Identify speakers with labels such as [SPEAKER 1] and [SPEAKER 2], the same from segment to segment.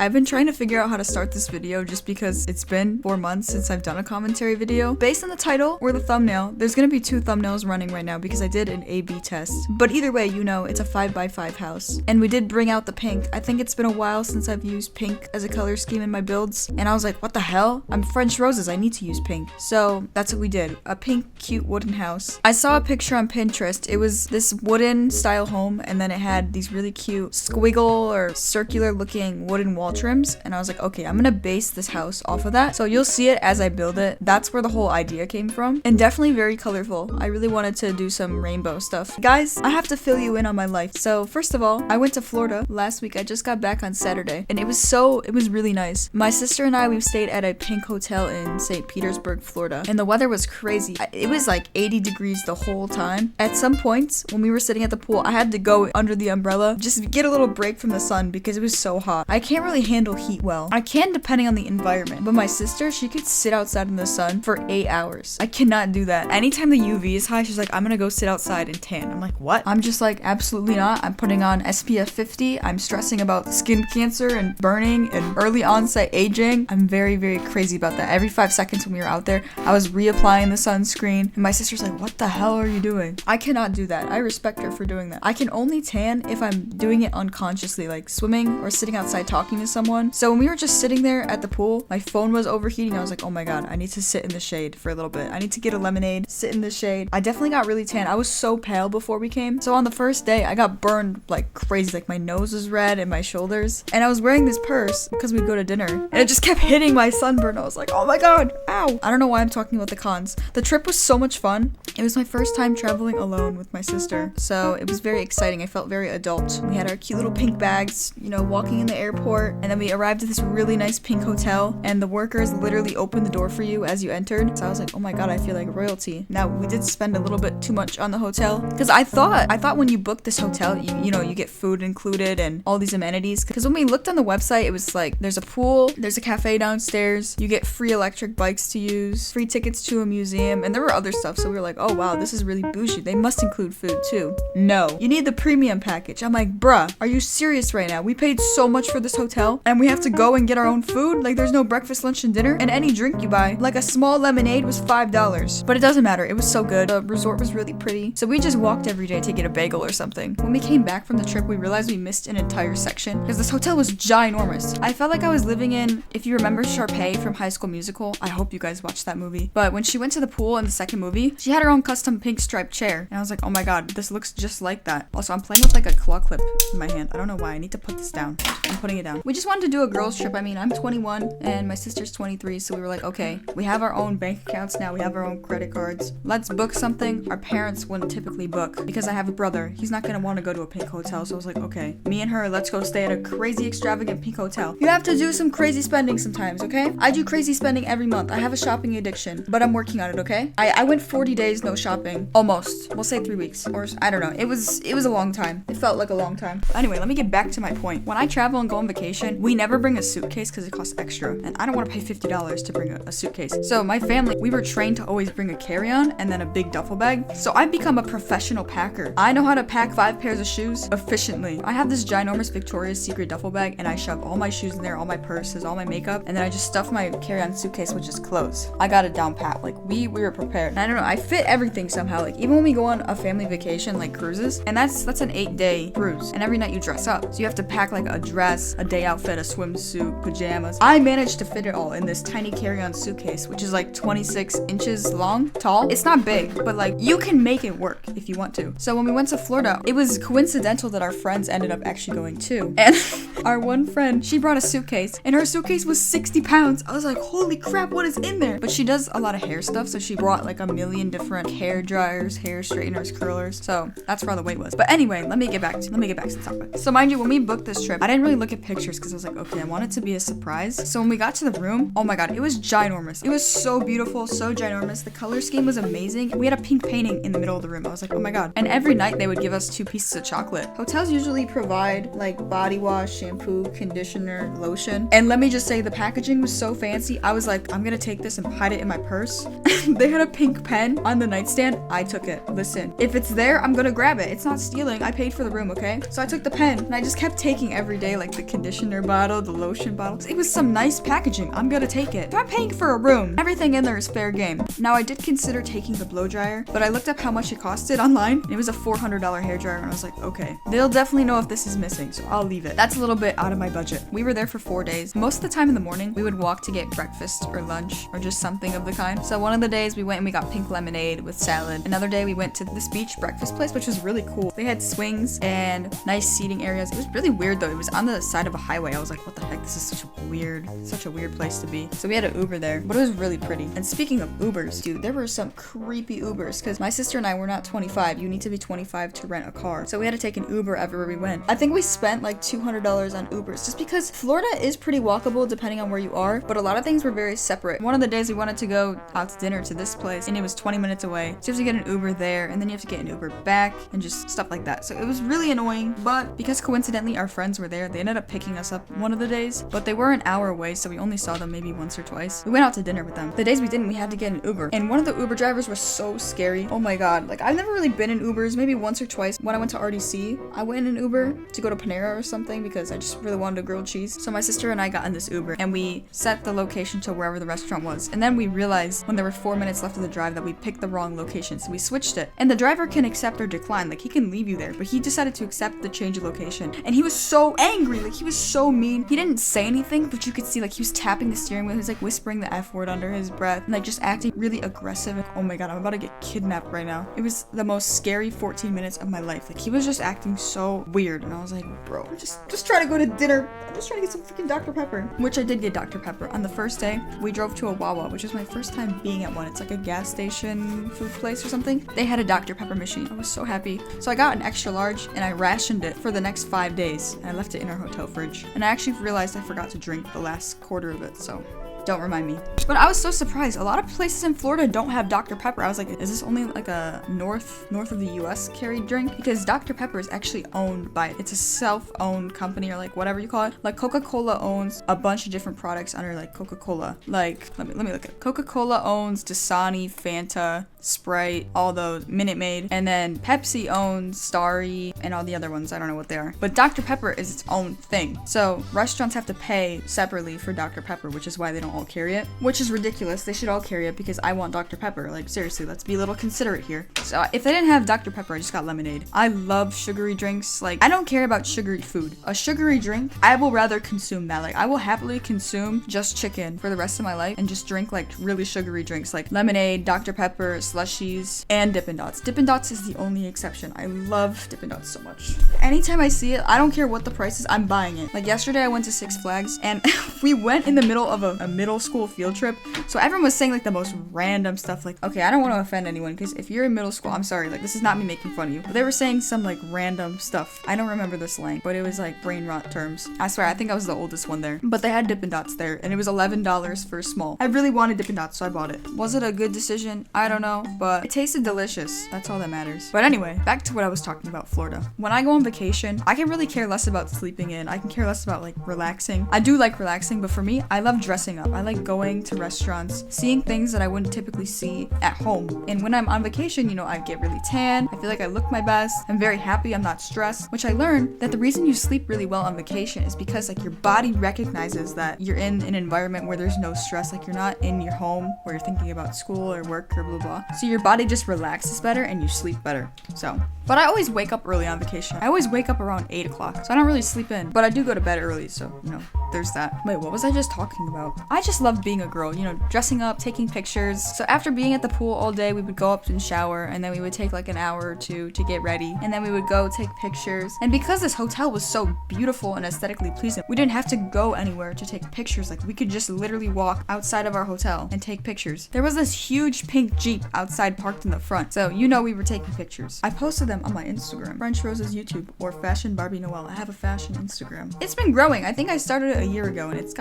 [SPEAKER 1] I've been trying to figure out how to start this video just because it's been 4 months since I've done a commentary video. Based on the title or the thumbnail, there's gonna be 2 thumbnails running right now because I did an A/B test. But either way, you know, it's a 5x5 house. And we did bring out the pink. I think it's been a while since I've used pink as a color scheme in my builds. And I was like, what the hell? I'm French roses, I need to use pink. So that's what we did. A pink, cute wooden house. I saw a picture on Pinterest. It was this wooden style home and then it had these really cute squiggle or circular looking wooden wall trims, and I was like, okay, I'm gonna base this house off of that. So you'll see it as I build it. That's where the whole idea came from, and definitely very colorful. I really wanted to do some rainbow stuff. Guys, I have to fill you in on my life. So first of all, I went to Florida last week. I just got back on Saturday, and it was really nice. My sister and I, we stayed at a pink hotel in St. Petersburg, Florida, and the weather was crazy. It was like 80 degrees the whole time. At some points when we were sitting at the pool, I had to go under the umbrella just to get a little break from the sun because it was so hot. I can't really handle heat well. I can depending on the environment, but my sister, she could sit outside in the sun for 8 hours. I cannot do that. Anytime the UV is high, she's like, I'm gonna go sit outside and tan. I'm like, what? I'm just like, absolutely not. I'm putting on SPF 50. I'm stressing about skin cancer and burning and early onset aging. I'm very, very crazy about that. Every 5 seconds when we were out there, I was reapplying the sunscreen, and my sister's like, what the hell are you doing? I cannot do that. I respect her for doing that. I can only tan if I'm doing it unconsciously, like swimming or sitting outside talking to someone. So when we were just sitting there at the pool, my phone was overheating. I was like, oh my god, I need to sit in the shade for a little bit. I need to get a lemonade, sit in the shade. I definitely got really tan. I was so pale before we came. So on the first day, I got burned like crazy. Like my nose was red and my shoulders. And I was wearing this purse because we'd go to dinner. And it just kept hitting my sunburn. I was like, oh my god, ow. I don't know why I'm talking about the cons. The trip was so much fun. It was my first time traveling alone with my sister. So it was very exciting. I felt very adult. We had our cute little pink bags, you know, walking in the airport. And then we arrived at this really nice pink hotel, and the workers literally opened the door for you as you entered. So I was like, oh my god, I feel like royalty. Now we did spend a little bit too much on the hotel because I thought when you book this hotel, you know, you get food included and all these amenities. Because when we looked on the website, it was like there's a pool, there's a cafe downstairs, you get free electric bikes to use, free tickets to a museum, and there were other stuff. So we were like, oh wow, this is really bougie. They must include food too. No, you need the premium package. I'm like, bruh, are you serious right now? We paid so much for this hotel and we have to go and get our own food? Like there's no breakfast, lunch, and dinner, and any drink you buy, like a small lemonade was $5. But it doesn't matter, it was so good. The resort was really pretty, so we just walked every day to get a bagel or something. When we came back from the trip, we realized we missed an entire section because this hotel was ginormous. I felt like I was living in, if you remember Sharpay from High School Musical, I hope you guys watched that movie, but when she went to the pool in the second movie, she had her own custom pink striped chair, and I was like, oh my god, this looks just like that. Also, I'm playing with like a claw clip in my hand. I don't know why. I need to put this down. I'm putting it down. We just wanted to do a girls trip. I mean, I'm 21 and my sister's 23, so we were like, okay, we have our own bank accounts now, we have our own credit cards. Let's book something our parents wouldn't typically book because I have a brother. He's not gonna want to go to a pink hotel, so I was like, okay, me and her, let's go stay at a crazy extravagant pink hotel. You have to do some crazy spending sometimes, okay? I do crazy spending every month. I have a shopping addiction, but I'm working on it, okay? I went 40 days no shopping. Almost. We'll say 3 weeks, or I don't know. It was a long time. It felt like a long time. Anyway, let me get back to my point. When I travel and go on vacation, we never bring a suitcase because it costs extra, and I don't want to pay $50 to bring a suitcase. So my family, we were trained to always bring a carry-on and then a big duffel bag. So I've become a professional packer. I know how to pack 5 pairs of shoes efficiently. I have this ginormous Victoria's Secret duffel bag, and I shove all my shoes in there, all my purses, all my makeup, and then I just stuff my carry-on suitcase with just clothes. I got it down pat. Like we were prepared. And I don't know, I fit everything somehow. Like even when we go on a family vacation, like cruises, and that's an 8-day cruise, and every night you dress up. So you have to pack like a dress, a day outfit, a swimsuit, pajamas. I managed to fit it all in this tiny carry-on suitcase, which is like 26 inches long, tall. It's not big, but like you can make it work if you want to. So when we went to Florida, it was coincidental that our friends ended up actually going too. And our one friend, she brought a suitcase, and her suitcase was 60 pounds. I was like, holy crap, what is in there? But she does a lot of hair stuff, so she brought like a million different hair dryers, hair straighteners, curlers. So that's where all the weight was. But anyway, let me get back to the topic. So mind you, when we booked this trip, I didn't really look at pictures because I was like, okay, I want it to be a surprise. So when we got to the room, oh my god, it was ginormous. It was so beautiful, so ginormous. The color scheme was amazing. We had a pink painting in the middle of the room. I was like, oh my god. And every night they would give us 2 pieces of chocolate. Hotels usually provide like body wash, shampoo, conditioner, lotion. And let me just say, the packaging was so fancy. I was like, I'm gonna take this and hide it in my purse. They had a pink pen on the nightstand. I took it. Listen, if it's there, I'm gonna grab it. It's not stealing. I paid for the room, okay? So I took the pen and I just kept taking every day, like the conditioner bottle, the lotion bottle. It was some nice packaging. I'm gonna take it. If I'm paying for a room, everything in there is fair game. Now, I did consider taking the blow dryer, but I looked up how much it costed online and it was a $400 hair dryer, and I was like, okay, they'll definitely know if this is missing, so I'll leave it. That's a little bit out of my budget. We were there for 4 days. Most of the time in the morning, we would walk to get breakfast or lunch or just something of the kind. So one of the days we went and we got pink lemonade with salad. Another day we went to this beach breakfast place, which was really cool. They had swings and nice seating areas. It was really weird though. It was on the side of a highway. I was like, what the heck? This is such a weird place to be. So we had an Uber there, but it was really pretty. And speaking of Ubers, dude, there were some creepy Ubers because my sister and I were not 25. You need to be 25 to rent a car. So we had to take an Uber everywhere we went. I think we spent like $200 on Ubers just because Florida is pretty walkable depending on where you are, but a lot of things were very separate. One of the days we wanted to go out to dinner to this place and it was 20 minutes away. So you have to get an Uber there and then you have to get an Uber back and just stuff like that. So it was really annoying, but because coincidentally our friends were there, they ended up picking us up one of the days, but they were an hour away, so we only saw them maybe once or twice. We went out to dinner with them. The days we didn't, we had to get an Uber, and one of the Uber drivers was so scary. Oh my god, like I've never really been in Ubers, maybe once or twice. When I went to RDC, I went in an Uber to go to Panera or something because I just really wanted a grilled cheese. So my sister and I got in this Uber and we set the location to wherever the restaurant was, and then we realized when there were 4 minutes left of the drive that we picked the wrong location, so we switched it. And the driver can accept or decline, like he can leave you there, but he decided to accept the change of location, and he was so angry, like he was so mean. He didn't say anything, but you could see like he was tapping the steering wheel. He was like whispering the F word under his breath and like just acting really aggressive. Like, oh my god, I'm about to get kidnapped right now. It was the most scary 14 minutes of my life. Like he was just acting so weird, and I was like, bro, just try to go to dinner. I'm just trying to get some freaking Dr. Pepper, which I did get Dr. Pepper. On the first day, we drove to a Wawa, which was my first time being at one. It's like a gas station food place or something. They had a Dr. Pepper machine. I was so happy. So I got an extra large and I rationed it for the next 5 days, and I left it in our hotel fridge. And I actually realized I forgot to drink the last quarter of it, so don't remind me. But I was so surprised. A lot of places in Florida don't have Dr. Pepper. I was like, is this only like a north of the US carried drink? Because Dr. Pepper is actually owned by, it's a self-owned company or like whatever you call it. Like Coca-Cola owns a bunch of different products under like Coca-Cola. Like, let me look at it. Coca-Cola owns Dasani, Fanta, Sprite, all those, Minute Maid, and then Pepsi owns Starry and all the other ones. I don't know what they are. But Dr. Pepper is its own thing. So restaurants have to pay separately for Dr. Pepper, which is why they don't all carry it, which is ridiculous. They should all carry it because I want Dr. Pepper. Like seriously, let's be a little considerate here. So if they didn't have Dr. Pepper, I just got lemonade. I love sugary drinks. Like I don't care about sugary food. A sugary drink, I will rather consume that. Like I will happily consume just chicken for the rest of my life and just drink like really sugary drinks like lemonade, Dr. Pepper, slushies, and Dippin' Dots. Dippin' Dots is the only exception. I love Dippin' Dots so much. Anytime I see it, I don't care what the price is, I'm buying it. Like yesterday I went to Six Flags and we went in the middle of a middle school field trip, so everyone was saying like the most random stuff. Like, okay, I don't want to offend anyone because if you're in middle school, I'm sorry, like this is not me making fun of you, but they were saying some like random stuff. I don't remember the slang, but it was like brain rot terms. I swear, I think I was the oldest one there, but they had Dippin' Dots there and it was $11 for a small. I really wanted Dippin' Dots, so I bought it. Was it a good decision? I don't know, but it tasted delicious. That's all that matters. But anyway, back to what I was talking about, Florida. When I go on vacation, I can really care less about sleeping in. I can care less about like relaxing. I do like relaxing, but for me, I love dressing up. I like going to restaurants, seeing things that I wouldn't typically see at home. And when I'm on vacation, you know, I get really tan. I feel like I look my best. I'm very happy. I'm not stressed, which I learned that the reason you sleep really well on vacation is because like your body recognizes that you're in an environment where there's no stress. Like you're not in your home where you're thinking about school or work or blah, blah. So your body just relaxes better and you sleep better. So, but I always wake up early on vacation. I always wake up around 8 o'clock. So I don't really sleep in, but I do go to bed early. So, you know, there's that. Wait, what was I just talking about? I just loved being a girl, you know, dressing up, taking pictures. So after being at the pool all day, we would go up and shower, and then we would take like an hour or two to get ready, and then we would go take pictures. And because this hotel was so beautiful and aesthetically pleasing, we didn't have to go anywhere to take pictures. Like, we could just literally walk outside of our hotel and take pictures. There was this huge pink Jeep outside parked in the front, so you know we were taking pictures. I posted them on my Instagram, French Roses YouTube, or Fashion Barbie Noelle. I have a fashion Instagram. It's been growing. I think I started it a year ago, and it's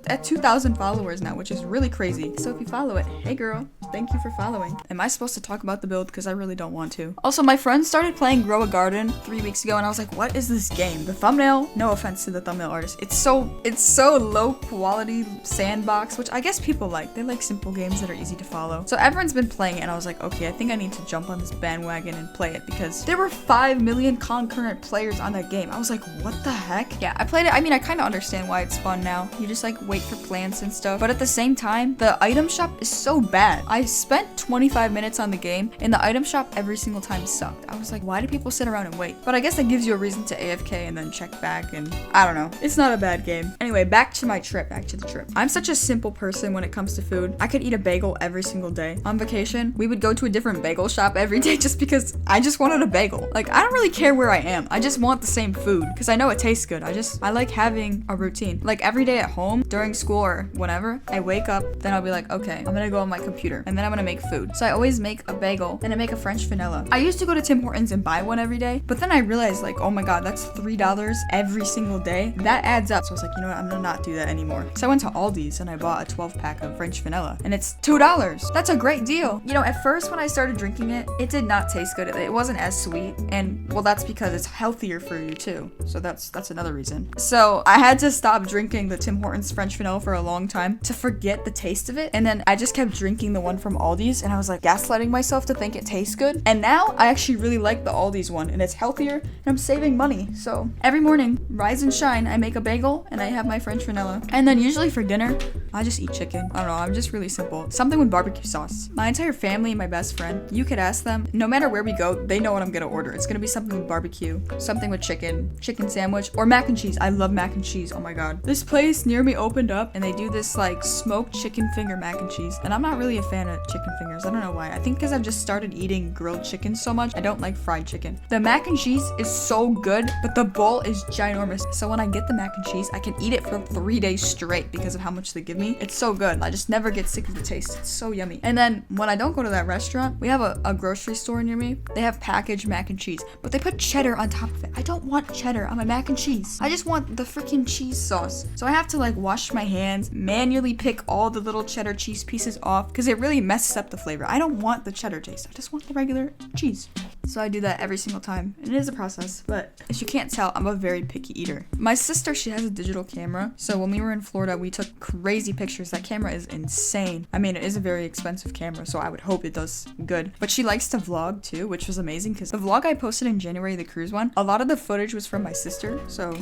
[SPEAKER 1] at 2,000 followers now, which is really crazy. So if you follow it, hey girl, thank you for following. Am I supposed to talk about the build? Because I really don't want to. Also, my friend started playing Grow a Garden 3 weeks ago, and I was like, what is this game? The thumbnail, no offense to the thumbnail artist, it's so low quality sandbox, which I guess people like. They like simple games that are easy to follow. So everyone's been playing it, and I was like, okay, I think I need to jump on this bandwagon and play it, because there were 5 million concurrent players on that game. I was like, what the heck? Yeah, I played it. I mean, I kind of understand why it's fun now. You just like wait for plants and stuff. But at the same time, the item shop is so bad. I spent 25 minutes on the game, and the item shop every single time sucked. I was like, why do people sit around and wait? But I guess that gives you a reason to AFK and then check back, and I don't know. It's not a bad game. Anyway, back to the trip. I'm such a simple person when it comes to food. I could eat a bagel every single day. On vacation, we would go to a different bagel shop every day just because I just wanted a bagel. Like, I don't really care where I am. I just want the same food because I know it tastes good. I like having a routine. Like, every day at home, during school or whenever, I wake up, then I'll be like, okay, I'm gonna go on my computer and then I'm gonna make food. So I always make a bagel and I make a French vanilla. I used to go to Tim Hortons and buy one every day, but then I realized, like, oh my god, that's $3 every single day. That adds up. So I was like, you know what, I'm gonna not do that anymore. So I went to Aldi's and I bought a 12 pack of French vanilla, and it's $2. That's a great deal. You know, at first when I started drinking it, it did not taste good. It wasn't as sweet, and well, that's because it's healthier for you too. So that's another reason. So I had to stop drinking the Tim Hortons French vanilla for a long time to forget the taste of it, and then I just kept drinking the one from Aldi's, and I was like gaslighting myself to think it tastes good. And now I actually really like the Aldi's one, and it's healthier, and I'm saving money. So every morning, rise and shine, I make a bagel and I have my French vanilla. And then usually for dinner, I just eat chicken. I don't know, I'm just really simple. Something with barbecue sauce. My entire family and my best friend, you could ask them, no matter where we go, they know what I'm gonna order. It's gonna be something with barbecue, something with chicken sandwich, or mac and cheese. I love mac and cheese, oh my god. This place near me opened up and they do this like smoked chicken finger mac and cheese, and I'm not really a fan of chicken fingers. I don't know why. I think because I've just started eating grilled chicken so much, I don't like fried chicken. The mac and cheese is so good, but the bowl is ginormous. So when I get the mac and cheese, I can eat it for 3 days straight because of how much they give me. It's so good. I just never get sick of the taste. It's so yummy. And then when I don't go to that restaurant, we have a grocery store near me. They have packaged mac and cheese, but they put cheddar on top of it. I don't want cheddar on my mac and cheese. I just want the freaking cheese sauce. So I have to like wash my hands, manually pick all the little cheddar cheese pieces off because it really messes up the flavor. I don't want the cheddar taste. I just want the regular cheese. So I do that every single time. And it is a process, but if you can't tell, I'm a very picky eater. My sister, she has a digital camera. So when we were in Florida, we took crazy pictures. That camera is insane. I mean, it is a very expensive camera, so I would hope it does good. But she likes to vlog too, which was amazing because the vlog I posted in January, the cruise one, a lot of the footage was from my sister. So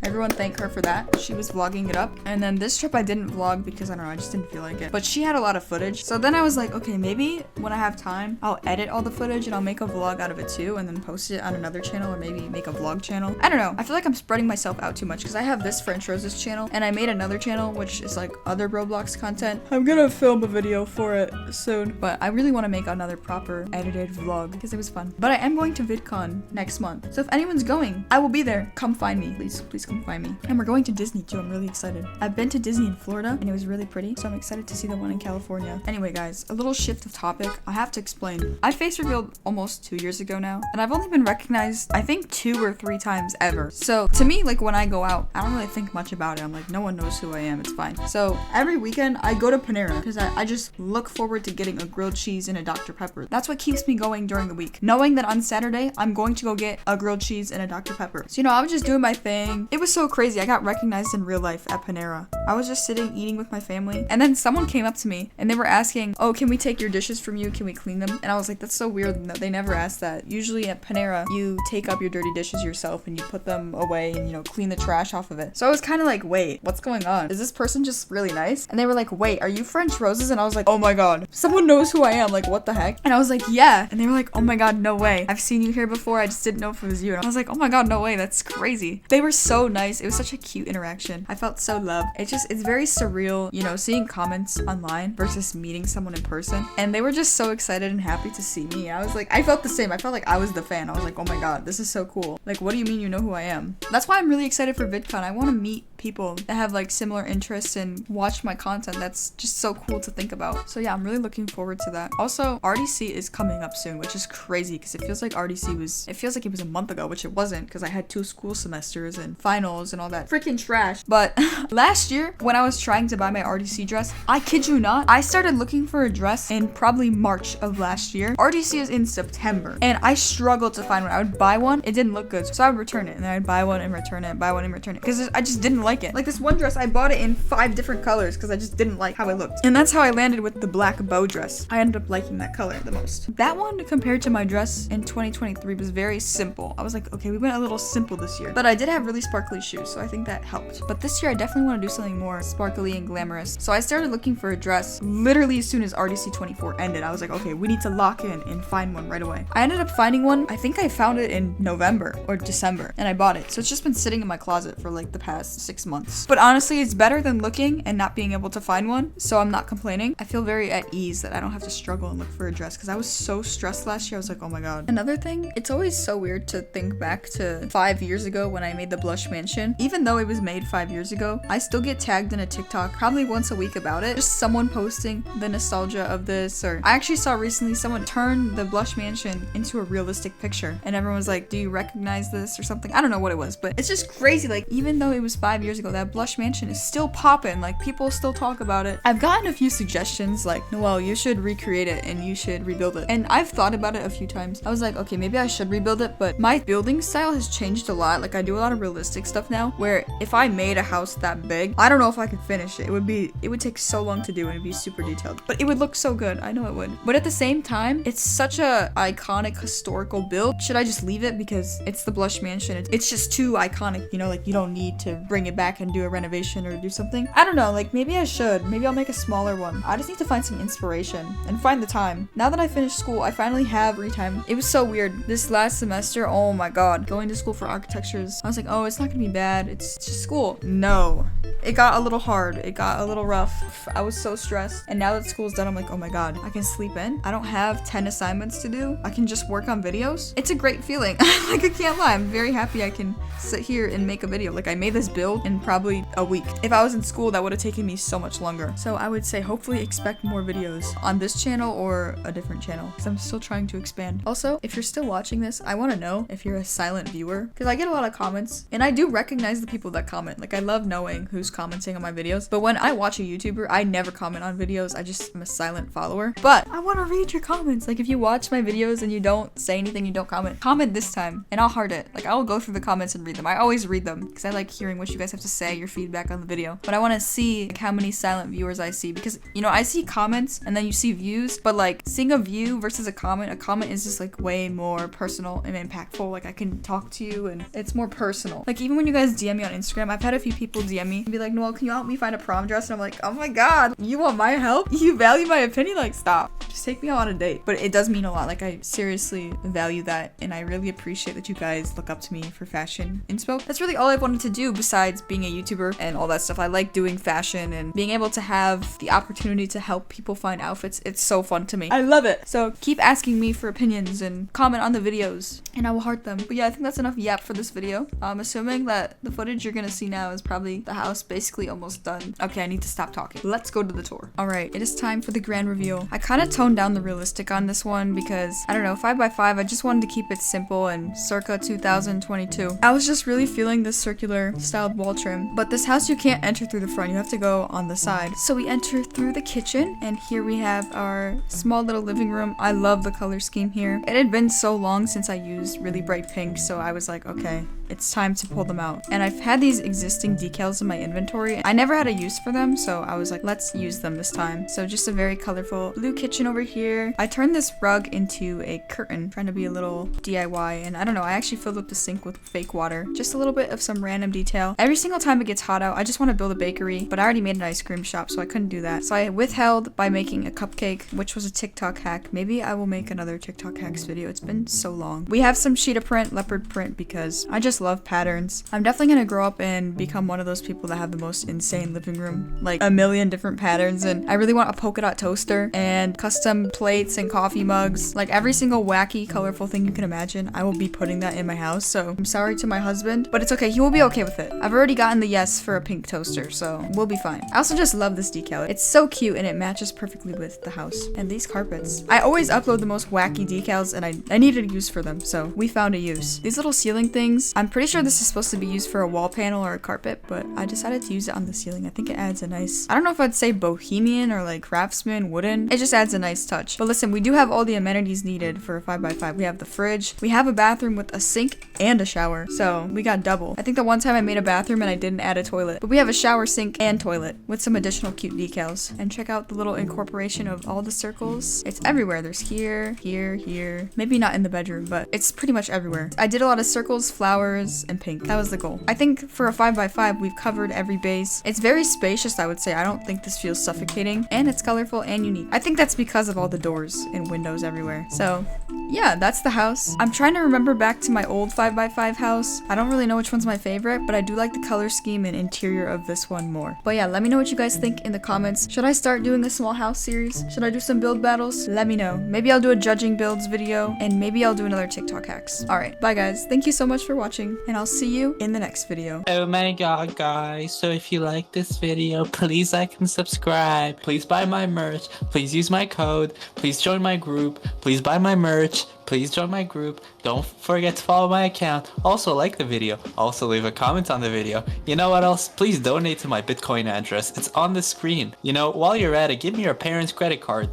[SPEAKER 1] everyone thank her for that. She was vlogging it up. And then this trip I didn't vlog because I don't know, I just didn't feel like it. But she had a lot of footage. So then I was like, okay, maybe when I have time, I'll edit all the footage and I'll make a vlog out of it too, and then post it on another channel, or maybe make a vlog channel. I don't know. I feel like I'm spreading myself out too much because I have this French Roses channel and I made another channel which is like other Roblox content. I'm gonna film a video for it soon, but I really want to make another proper edited vlog because it was fun. But I am going to VidCon next month. So if anyone's going, I will be there. Come find me. Please come find me. And we're going to Disney too. I'm really excited. I've been to Disney in Florida and it was really pretty, so I'm excited to see the one in California. Anyway guys, a little shift of topic. I have to explain. I face revealed almost 2 years ago now, and I've only been recognized I think 2 or 3 times ever. So to me, like when I go out, I don't really think much about it. I'm like, no one knows who I am, it's fine. So every weekend I go to Panera because I just look forward to getting a grilled cheese and a Dr. Pepper. That's what keeps me going during the week, knowing that on Saturday I'm going to go get a grilled cheese and a Dr. Pepper. So you know, I was just doing my thing. It was so crazy. I got recognized in real life at Panera. I was just sitting eating with my family, and then someone came up to me and they were asking, oh, can we take your dishes from you? Can we clean them? And I was like, that's so weird. They never ask that. Usually at Panera, you take up your dirty dishes yourself and you put them away and, you know, clean the trash off of it. So I was kind of like, wait, what's going on? Is this person just really nice? And they were like, wait, are you French Roses? And I was like, oh my god, someone knows who I am. Like, what the heck? And I was like, yeah. And they were like, oh my god, no way. I've seen you here before. I just didn't know if it was you. And I was like, oh my god, no way. That's crazy. They were so nice. It was such a cute interaction. I felt so loved. It it's very surreal, you know, seeing comments online versus meeting someone in person. And they were just so excited and happy to see me. I was like, I felt the same. I felt like I was the fan. I was like, oh my god, this is so cool. Like, what do you mean you know who I am? That's why I'm really excited for VidCon. I want to meet people that have like similar interests and watch my content. That's just so cool to think about. So yeah, I'm really looking forward to that. Also, RDC is coming up soon, which is crazy because it feels like it feels like it was a month ago, which it wasn't, because I had 2 school semesters and finals and all that freaking trash. But last year when I was trying to buy my RDC dress, I kid you not, I started looking for a dress in probably March of last year. RDC is in September and I struggled to find one. I would buy one, it didn't look good, so I would return it, and then I'd buy one and return it, buy one and return it, because I just didn't like it. Like this one dress, I bought it in 5 different colors because I just didn't like how it looked. And that's how I landed with the black bow dress. I ended up liking that color the most. That one compared to my dress in 2023 was very simple. I was like, okay, we went a little simple this year. But I did have really sparkly shoes, so I think that helped. But this year I definitely want to do something more sparkly and glamorous. So I started looking for a dress literally as soon as RDC 24 ended. I was like, okay, we need to lock in and find one right away. I ended up finding one. I think I found it in November or December and I bought it. So it's just been sitting in my closet for like the past 6 months. But honestly, it's better than looking and not being able to find one. So I'm not complaining. I feel very at ease that I don't have to struggle and look for a dress because I was so stressed last year. I was like, oh my god. Another thing, it's always so weird to think back to 5 years ago when I made the blush mansion. Even though it was made 5 years ago, I still get tagged in a TikTok probably once a week about it. Just someone posting the nostalgia of this, or I actually saw recently someone turn the blush mansion into a realistic picture and everyone was like, do you recognize this or something? I don't know what it was, but it's just crazy. Like, even though it was 5 years ago, that blush mansion is still popping. Like, people still talk about it. I've gotten a few suggestions like, Noelle, you should recreate it and you should rebuild it. And I've thought about it a few times. I was like, okay, maybe I should rebuild it, but my building style has changed a lot. Like, I do a lot of realistic stuff now, where if I made a house that big, I don't know if I could finish it. It would take so long to do and it'd be super detailed, but it would look so good. I know it would. But at the same time, it's such a iconic historical build. Should I just leave it because it's the blush mansion? It's just too iconic, you know, like you don't need to bring it back and do a renovation or do something. I don't know, like maybe I should. Maybe I'll make a smaller one. I just need to find some inspiration and find the time. Now that I finished school, I finally have free time. It was so weird. This last semester, oh my god, going to school for architectures, I was like, oh, it's not gonna be bad. It's just school. No. It got a little hard. It got a little rough. I was so stressed. And now that school's done, I'm like, oh my god, I can sleep in. I don't have 10 assignments to do. I can just work on videos. It's a great feeling. Like, I can't lie. I'm very happy I can sit here and make a video. Like, I made this build in probably a week. If I was in school, that would have taken me so much longer. So I would say hopefully expect more videos on this channel or a different channel, because I'm still trying to expand. Also, if you're still watching this, I want to know if you're a silent viewer, because I get a lot of comments and I do recognize the people that comment. Like, I love knowing who's commenting on my videos, but when I watch a YouTuber, I never comment on videos. I just am a silent follower. But I want to read your comments. Like, if you watch my videos and you don't say anything, you don't comment this time and I'll heart it. Like, I'll go through the comments and read them. I always read them because I like hearing what you guys have to say, your feedback on the video. But I want to see like how many silent viewers I see, because you know, I see comments and then you see views, but like seeing a view versus a comment is just like way more personal and impactful. Like, I can talk to you and it's more personal. Like, even when you guys DM me on Instagram, I've had a few people DM me and be like, Noelle, can you help me find a prom dress? And I'm like, oh my god, you want my help? You value my opinion? Like, stop. Just take me out on a date. But it does mean a lot. Like, I seriously value that and I really appreciate that you guys look up to me for fashion inspo. That's really all I've wanted to do besides being a YouTuber and all that stuff. I like doing fashion and being able to have the opportunity to help people find outfits. It's so fun to me. I love it. So keep asking me for opinions and comment on the videos and I will heart them. But yeah, I think that's enough yap for this video. I'm assuming that the footage you're gonna see now is probably the house basically almost done. Okay, I need to stop talking. Let's go to the tour. All right, it is time for the grand reveal. I kind of toned down the realistic on this one because, I don't know, 5x5, I just wanted to keep it simple and circa 2022. I was just really feeling this circular styled wall trim, but this house you can't enter through the front, you have to go on the side. So we enter through the kitchen and here we have our small little living room. I love the color scheme here. It had been so long since I used really bright pink, so I was like, okay, it's time to pull them out. And I've had these existing decals in my inventory. I never had a use for them, so I was like, let's use them this time. So just a very colorful blue kitchen over here. I turned this rug into a curtain, trying to be a little DIY, and I don't know, I actually filled up the sink with fake water. Just a little bit of some random detail. Every single time it gets hot out, I just want to build a bakery, but I already made an ice cream shop, so I couldn't do that. So I withheld by making a cupcake, which was a TikTok hack. Maybe I will make another TikTok hacks video. It's been so long. We have some cheetah print, leopard print, because I just love patterns. I'm definitely gonna grow up and become one of those people that have the most insane living room, like a million different patterns, and I really want a polka dot toaster and custom plates and coffee mugs, like every single wacky, colorful thing you can imagine. I will be putting that in my house, so I'm sorry to my husband, but it's okay. He will be okay with it. I've already gotten the yes for a pink toaster, so we'll be fine. I also just love this decal. It's so cute and it matches perfectly with the house. And these carpets. I always upload the most wacky decals and I needed a use for them, so we found a use. These little ceiling things, I'm pretty sure this is supposed to be used for a wall panel or a carpet, but I decided to use it on the ceiling. I think it adds a nice, I don't know if I'd say bohemian or like craftsman, wooden. It just adds a nice touch. But listen, we do have all the amenities needed for a 5x5. We have the fridge, we have a bathroom with a sink and a shower, so we got double. I think the one time I made a bathroom and I didn't add a toilet, but we have a shower, sink, and toilet with some additional cute decals. And check out the little incorporation of all the circles. It's everywhere. There's here, here, here. Maybe not in the bedroom, but it's pretty much everywhere. I did a lot of circles, flowers, and pink. That was the goal. I think for a 5x5, we've covered every base. It's very spacious, I would say. I don't think this feels suffocating, and it's colorful and unique. I think that's because of all the doors and windows everywhere. So yeah, that's the house. I'm trying to remember back to my old 5x5 house. I don't really know which one's my favorite, but I do like the color scheme and interior of this one more. But yeah, let me know what you guys think in the comments. Should I start doing a small house series? Should I do some build battles? Let me know. Maybe I'll do a judging builds video, and maybe I'll do another TikTok hacks. Alright, bye guys. Thank you so much for watching, and I'll see you in the next video.
[SPEAKER 2] Oh my god, guys. So if you like this video, please like and subscribe. Please buy my merch. Please use my code. Please join my group. Please buy my merch. Please join my group. Don't forget to follow my account. Also like the video. Also leave a comment on the video. You know what else? Please donate to my Bitcoin address. It's on the screen. You know, while you're at it, give me your parents' credit card.